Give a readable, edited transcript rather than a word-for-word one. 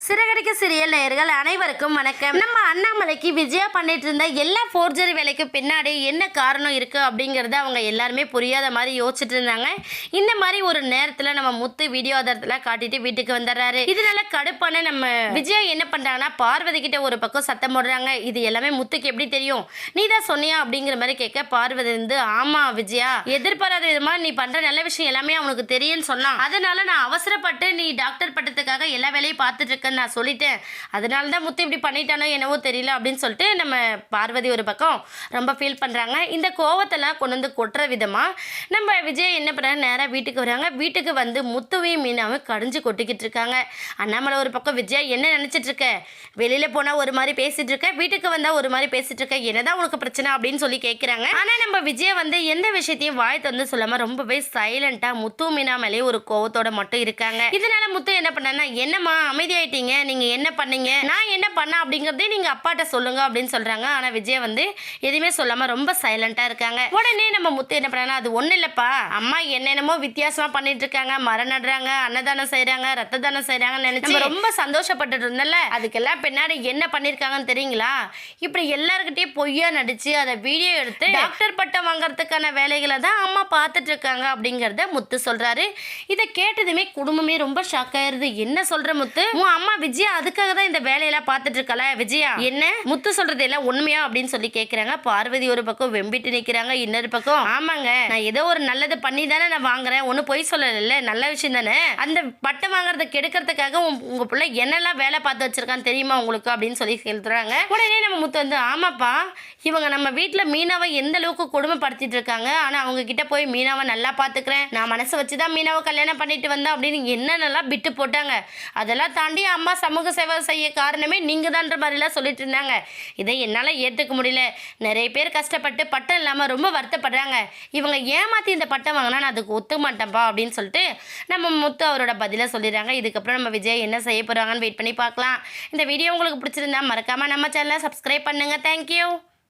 Siragadikka serial நேயர்கள் அனைவருக்கும் வணக்கம். நம்ம அண்ணாமலைக்கு விஜயா பண்ணிட்டு இருந்த எல்லா ஃபோர்ஜரி வேலைக்கு பின்னாடி என்ன காரணம் இருக்கு அப்படிங்கறத அவங்க எல்லாருமே புரியாத மாதிரி யோசிச்சுட்டு இருந்தாங்க. இந்த மாதிரி ஒரு நேரத்துல நம்ம முத்து வீடியோ ஆதாரத்துல காட்டிட்டு வீட்டுக்கு வந்துடுறாரு. இதனால கடுப்பான நம்ம விஜயா என்ன பண்றாங்கன்னா பார்வதி கிட்ட ஒரு பக்கம் சத்தம் போடுறாங்க. இது எல்லாமே முத்துக்கு எப்படி தெரியும், நீ தான் சொன்னியா அப்படிங்கிற மாதிரி கேட்க பார்வதி வந்து ஆமா விஜயா, எதிர்பாராத விதமா நீ பண்ற நல்ல விஷயம் எல்லாமே அவனுக்கு தெரியும்னு சொன்னான். அதனால நான் அவசரப்பட்டு நீ டாக்டர் பட்டத்துக்காக எல்லா வேலையும் பார்த்துட்டு இருக்க நான் சொல்லிட்டேன், அதனால தான் முத்து இப்படி பண்ணிட்டானோ என்னவோ தெரியல அப்படின்னு சொல்லிட்டு நம்ம பார்வதி ஒரு பக்கம் ரொம்ப ஃபீல் பண்ணுறாங்க. இந்த கோவத்தெல்லாம் கொண்டு வந்து கொட்டுற விதமாக நம்ம விஜய் என்ன பண்ணுறாங்க, நேராக வீட்டுக்கு வராங்க. வீட்டுக்கு வந்து முத்துவையும் மீனாவும் கடிஞ்சு கொட்டிக்கிட்டு இருக்காங்க. அண்ணாமலை ஒரு பக்கம் விஜயா என்ன நினச்சிட்டு இருக்க, வெளியில் போனால் ஒரு மாதிரி பேசிகிட்டு இருக்க, வீட்டுக்கு வந்தால் ஒரு மாதிரி பேசிகிட்டு இருக்க, என்னதான் உனக்கு பிரச்சனை அப்படின்னு சொல்லி கேட்குறாங்க. ஆனால் நம்ம விஜயா வந்து எந்த விஷயத்தையும் வாய் வந்து சொல்லாமல் ரொம்பவே சைலண்ட்டாக முத்து மீனா மேலேயே ஒரு கோவத்தோட மட்டும் இருக்காங்க. இதனால முத்து என்ன பண்ணா, என்னம்மா அமைதியாயிட்டீங்க, நீங்க என்ன பண்ணீங்க, நான் என்ன பண்ண அப்படிங்கறதே நீங்க அப்பாட்ட சொல்லுங்க அப்படின்னு சொல்றாங்க. ஆனா விஜய் வந்து எதுவுமே சொல்லாம ரொம்ப சைலண்டா இருக்காங்க. உடனே நம்ம முத்து என்ன பண்ணா, அது ஒண்ணு இல்லப்பா, அம்மா என்னென்னமோ வித்தியாசமா பண்ணிட்டு இருக்காங்க, மரம் நடுறாங்க, அன்னதானம் செய்யறாங்க, ரத்த தானம் செய்யறாங்கன்னு நினைச்சு ரொம்ப சந்தோஷப்பட்டு இருந்தல, அதுக்கெல்லாம் பின்னாடி என்ன பண்ணிருக்காங்கன்னு தெரியுங்களா, இப்படி எல்லாருக்கிட்டையும் பொய்யா நடிச்சு அதை வீடியோ எடுத்து டாக்டர் பட்டம் வாங்கறதுக்கான வேலைகளை தான் அம்மா பார்த்துட்டு இருக்காங்க அப்படிங்கறத முத்து சொல்றாரு. இதை கேட்டதுமே குடும்பமே ரொம்ப ஷாக் ஆயிருது. என்ன சொல்ற முத்து, உன் அம்மா விஜயா அதுக்காக தான் இந்த வேலையெல்லாம் பார்த்துட்டு இருக்கல, விஜயா என்ன முத்து சொல்றது எல்லாம் உண்மையா அப்படின்னு சொல்லி கேட்குறாங்க. பார்வதி ஒரு பக்கம் வெம்பிட்டு நிற்கிறாங்க, இன்னொரு பக்கம் ஆமாங்க நான் ஏதோ ஒரு நல்லது பண்ணி தானே நான் வாங்குறேன், ஒன்றும் பொய் சொல்லல, நல்ல விஷயம் தானே, அந்த பட்டம் வாங்குறத கெடுக்கிறதுக்காக உங்க பிள்ளை என்னெல்லாம் வேலை பார்த்து வச்சிருக்கான்னு தெரியுமா உங்களுக்கு அப்படின்னு சொல்லி சொல்றாங்க. உடனே நம்ம முத்து வந்து ஆமாப்பா, இவங்க நம்ம வீட்டில் மீனாவை எந்த அளவுக்கு கொடுமைப்படுத்திட்டு இருக்காங்க, ஆனால் அவங்க கிட்ட போய் மீனாவை நல்லா பார்த்துக்கிறேன், நான் மனசை வச்சுதான் மீனாவை கல்யாணம் பண்ணிட்டு வந்தேன் அப்படின்னு என்னென்னலாம் பிட்டு போட்டாங்க, அதெல்லாம் தாண்டி அம்மா சமூக சேவை செய்ய காரணமே நீங்க தான்ற மாதிரிலாம் சொல்லிட்டு இருந்தாங்க. இதை என்னால் ஏற்றுக்க முடியல, நிறைய பேர் கஷ்டப்பட்டு பட்டம் இல்லாமல் ரொம்ப வருத்தப்படுறாங்க, இவங்க ஏமாற்றி இந்த பட்டம் வாங்கினா நான் அதுக்கு ஒத்துக்க மாட்டேன்ப்பா அப்படின்னு சொல்லிட்டு நம்ம முத்து அவரோட பதிலை சொல்லிடுறாங்க. இதுக்கப்புறம் நம்ம விஜய் என்ன செய்ய போகிறாங்கன்னு வெயிட் பண்ணி பார்க்கலாம். இந்த வீடியோ உங்களுக்கு பிடிச்சிருந்தா மறக்காமல் நம்ம சேனலை சப்ஸ்கிரைப் பண்ணுங்கள். தேங்க்யூ.